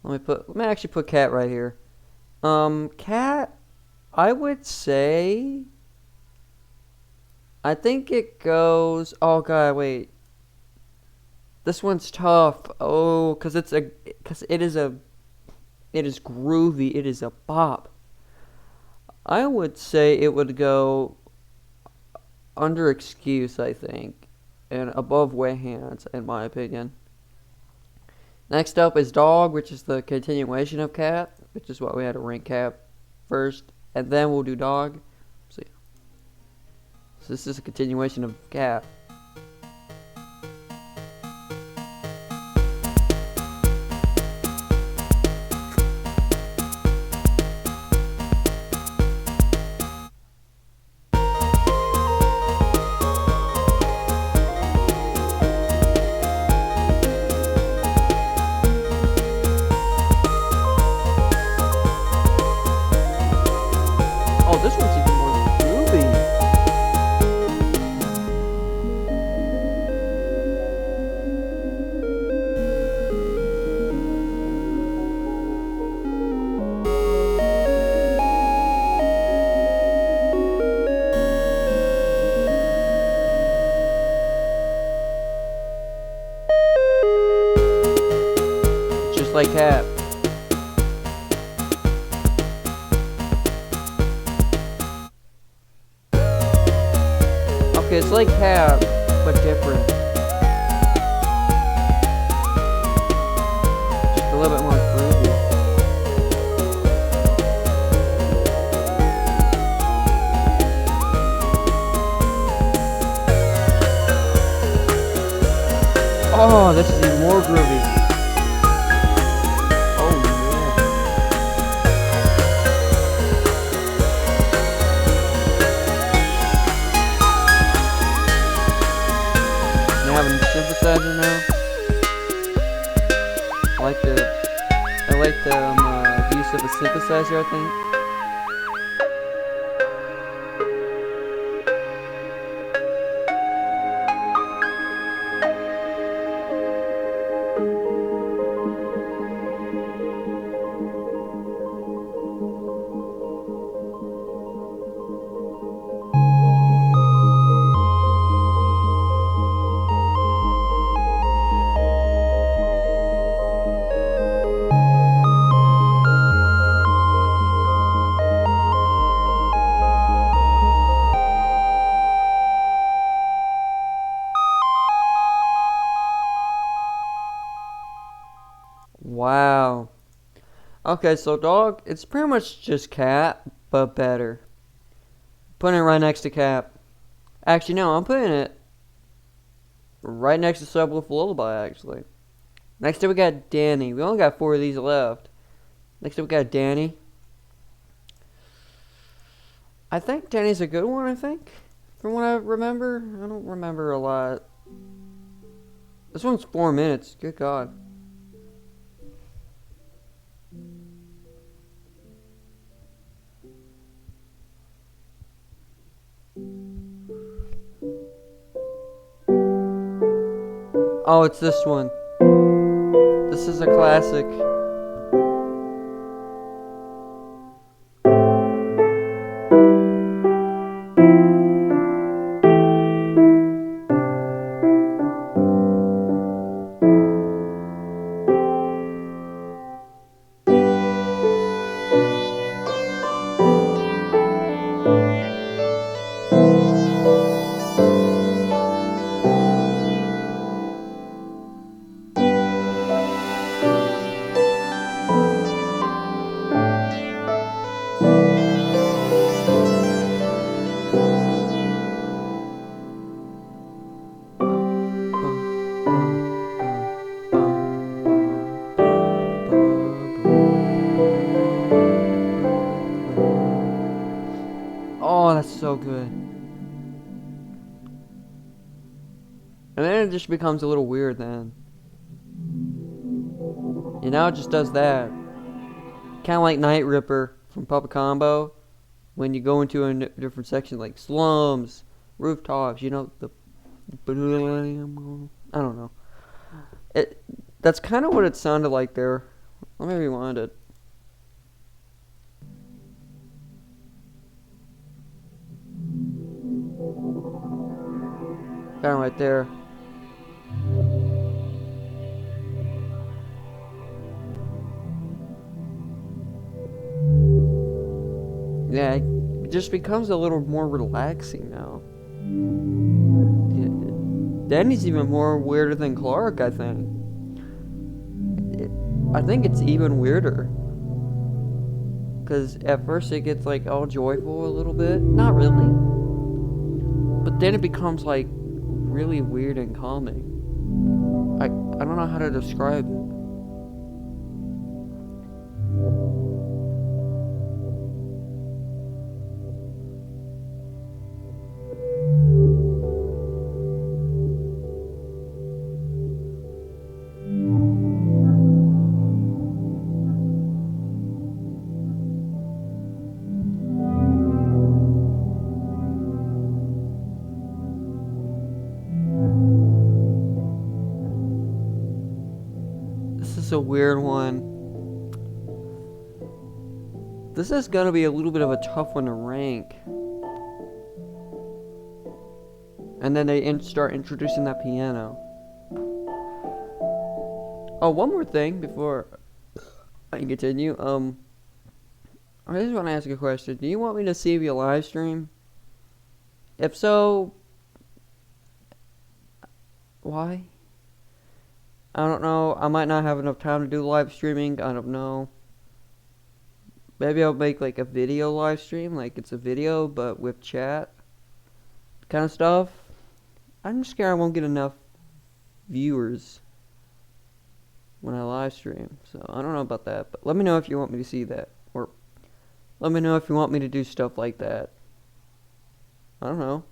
Let me actually put Cat right here. Cat, I would say, I think it goes, oh god, wait. This one's tough. Oh, cause it is groovy. It is a bop. I would say it would go under Excuse, I think, and above Way Hands, in my opinion. Next up is Dog, which is the continuation of Cat, which is what we had to rank Cat first, and then we'll do Dog. So this is a continuation of Cat. Oh, this one's even more groovy. Just like Cat. Okay, it's like Cat, but different. Just a little bit more groovy. Oh, this is even more groovy. Oh, yeah. Now having a synthesizer now. I like the use of a synthesizer, I think. Wow. Okay, so Dog, it's pretty much just Cat, but better. Putting it right next to Cat. Actually, no, I'm putting it right next to Subwoofer Lullaby, actually. Next up, we got Danny. We only got 4 of these left. Next up, we got Danny. I think Danny's a good one, I think. From what I remember. I don't remember a lot. This one's 4 minutes. Good God. Oh, it's this one. This is a classic. Oh, that's so good. And then it just becomes a little weird then. And now it just does that. Kind of like Night Ripper from Puppet Combo. When you go into a different section like slums, rooftops, you know, I don't know. That's kind of what it sounded like there. Let me rewind it. Kind of right there. Yeah, it just becomes a little more relaxing now. Danny's even more weirder than Clark, I think. I think it's even weirder. Because at first it gets like all joyful a little bit. Not really. But then it becomes like really weird and calming. I don't know how to describe it. This is a weird one. This is gonna be a little bit of a tough one to rank. And then they start introducing that piano. Oh, one more thing before I continue. I just want to ask a question. Do you want me to save your live stream? If so, why? I don't know. I might not have enough time to do live streaming. I don't know. Maybe I'll make like a video live stream, like it's a video but with chat kind of stuff. I'm scared I won't get enough viewers when I live stream. So I don't know about that, but let me know if you want me to see that, or let me know if you want me to do stuff like that. I don't know.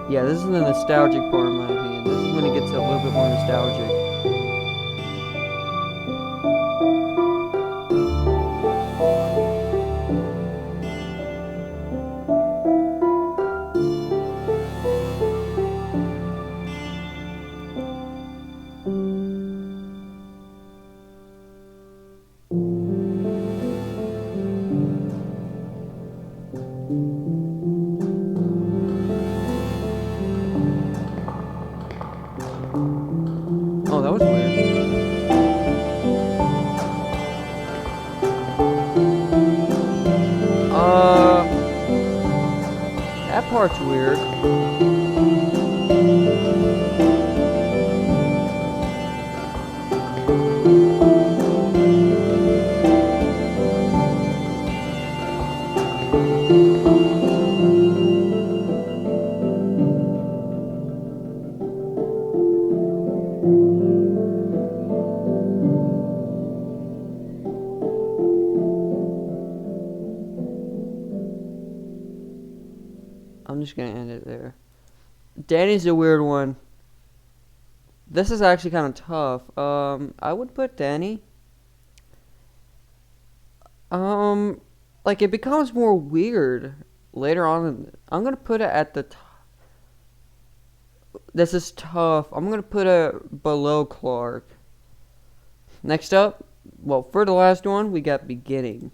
Yeah, this is the nostalgic part in my opinion. This is when it gets a little bit more nostalgic. Oh, that was weird. That part's weird. I'm just gonna end it there. Danny's a weird one. This is actually kind of tough. I would put Danny. Like it becomes more weird later on. I'm gonna put it at the top. This is tough. I'm gonna put it below Clark. Next up, well, for the last one, we got Beginning.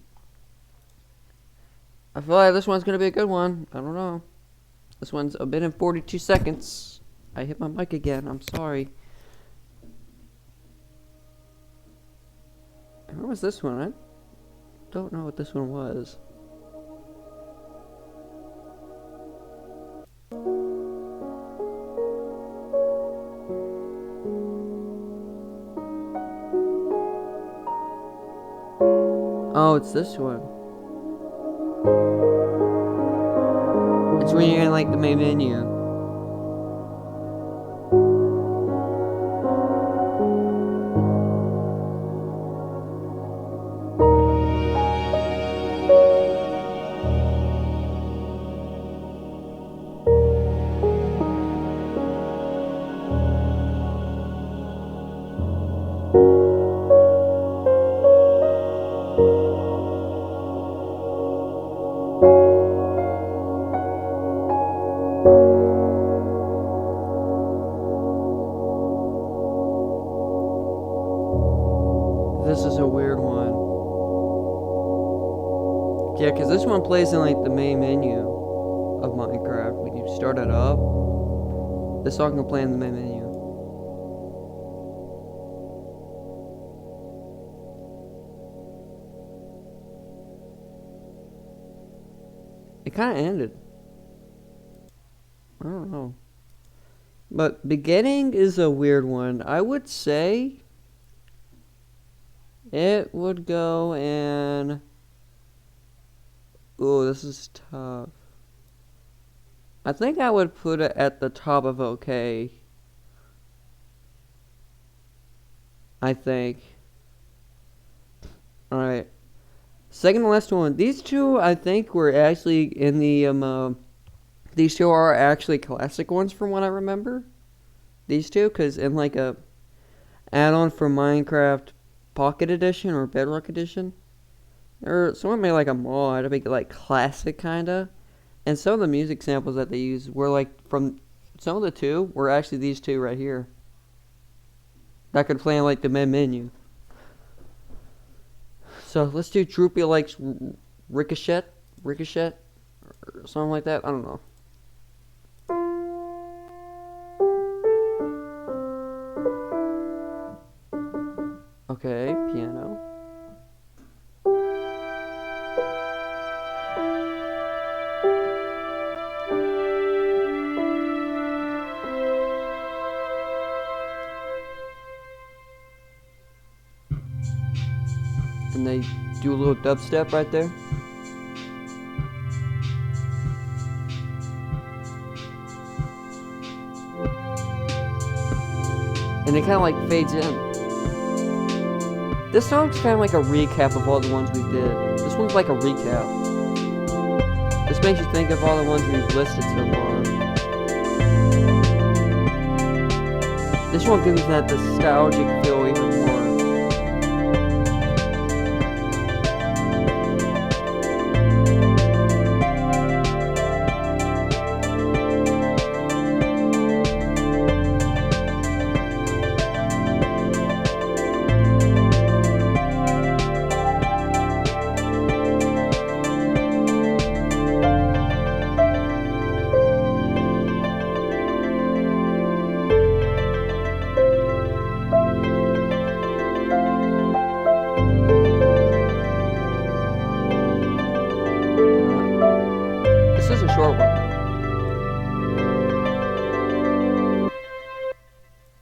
I feel like this one's gonna be a good one. I don't know. This one's a minute and 42 seconds. I hit my mic again. I'm sorry. Where was this one? I don't know what this one was. Oh, it's this one. It's when you're in like the main menu. This is a weird one. Yeah, because this one plays in like the main menu of Minecraft. When you start it up, this song can play in the main menu. It kind of ended. I don't know. But beginning is a weird one. I would say it would go in. Ooh, this is tough. I think I would put it at the top of okay. I think. Alright. Second to last one. These two, I think, were actually in the, these two are actually classic ones from what I remember. These two, because in like a add-on for Minecraft Pocket Edition or Bedrock Edition, or someone made like a mod to make it like classic kinda, and some of the music samples that they used were like from some of the two were actually these two right here that could play in like the main menu. So let's do Droopy likes Ricochet, or something like that. I don't know. Okay, piano. And they do a little dubstep right there. And it kind of like fades in. This song's kind of like a recap of all the ones we did. This one's like a recap. This makes you think of all the ones we've listed so far. This one gives that nostalgic feel even more. Short one.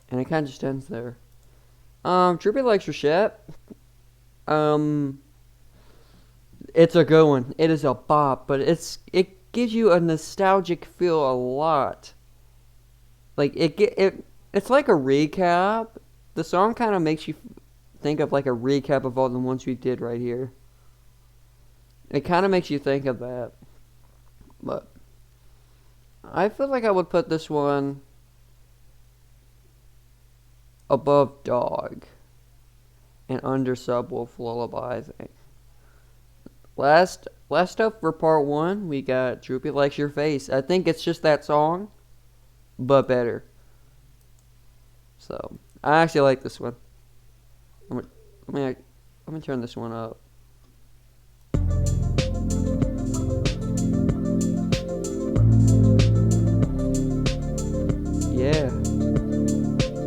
And it kind of just ends there. Droopy likes Ricochet. It's a good one. It is a bop, but it gives you a nostalgic feel a lot. Like it's like a recap. The song kind of makes you think of like a recap of all the ones we did right here. It kind of makes you think of that. But I feel like I would put this one above Dog and under Subwoof Lullaby, I think. Last up for part 1, we got Droopy Likes Your Face. I think it's just that song, but better. So I actually like this one. Let me turn this one up. Yeah,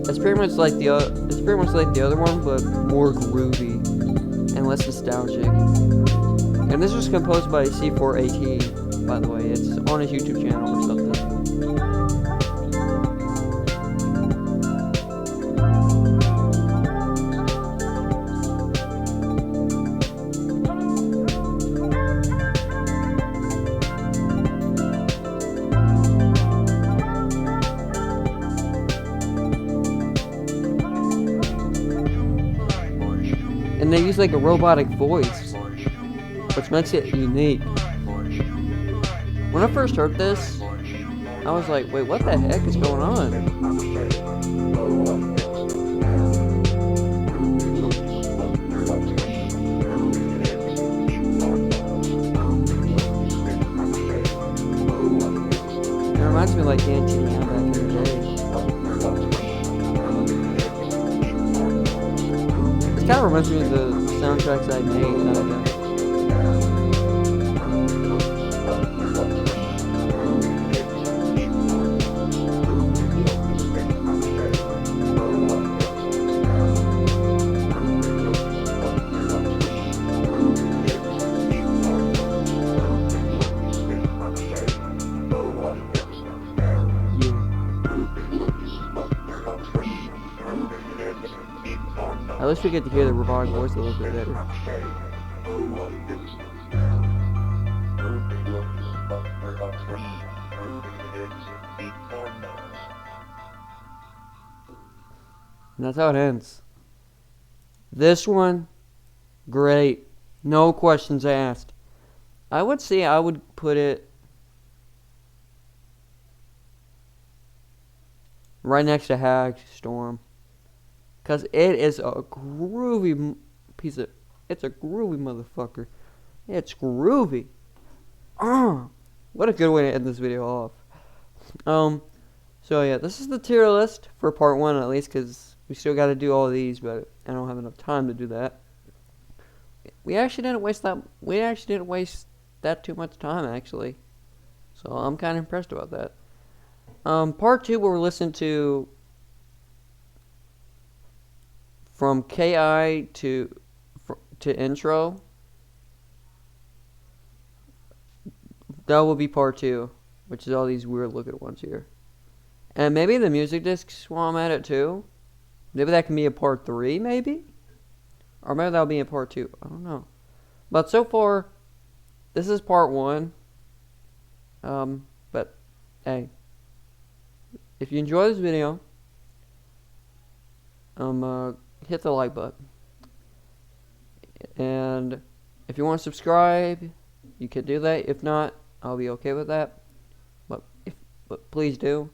it's pretty much like the other one, but more groovy and less nostalgic. And this was composed by C4AT, by the way. It's on his YouTube channel or something. And they use like a robotic voice, which makes it unique. When I first heard this, I was like, wait, what the heck is going on? It reminds me of like Antina back in the day. kind of reminds me of the soundtracks I made. At least we get to hear the robotic voice a little bit better. And that's how it ends. This one, great. No questions asked. I would say I would put it right next to Hagstorm. Because it is a groovy piece of... It's a groovy motherfucker. It's groovy. What a good way to end this video off. So yeah, this is the tier list for part 1 at least, because we still got to do all these, but I don't have enough time to do that. We actually didn't waste that too much time, actually. So I'm kind of impressed about that. Part 2 we'll listen to from KI to intro. That will be part 2, which is all these weird looking ones here. And maybe the music discs while I'm at it too. Maybe that can be a part 3, maybe? Or maybe that'll be a part 2. I don't know. But so far, this is part 1. But, hey. If you enjoy this video, hit the like button. And if you want to subscribe, you can do that. If not, I'll be okay with that. But please do.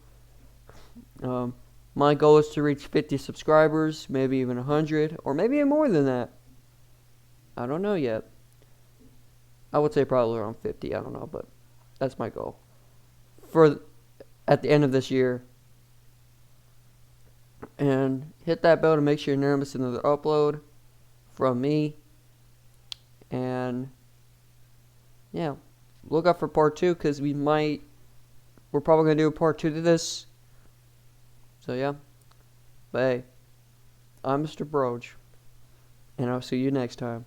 My goal is to reach 50 subscribers, maybe even 100, or maybe more than that. I don't know yet. I would say probably around 50. I don't know, but that's my goal at the end of this year. And hit that bell to make sure you never miss another upload from me. And yeah, look out for part 2, because we're probably going to do a part 2 to this. So yeah, but hey, I'm Mr. Broge, and I'll see you next time.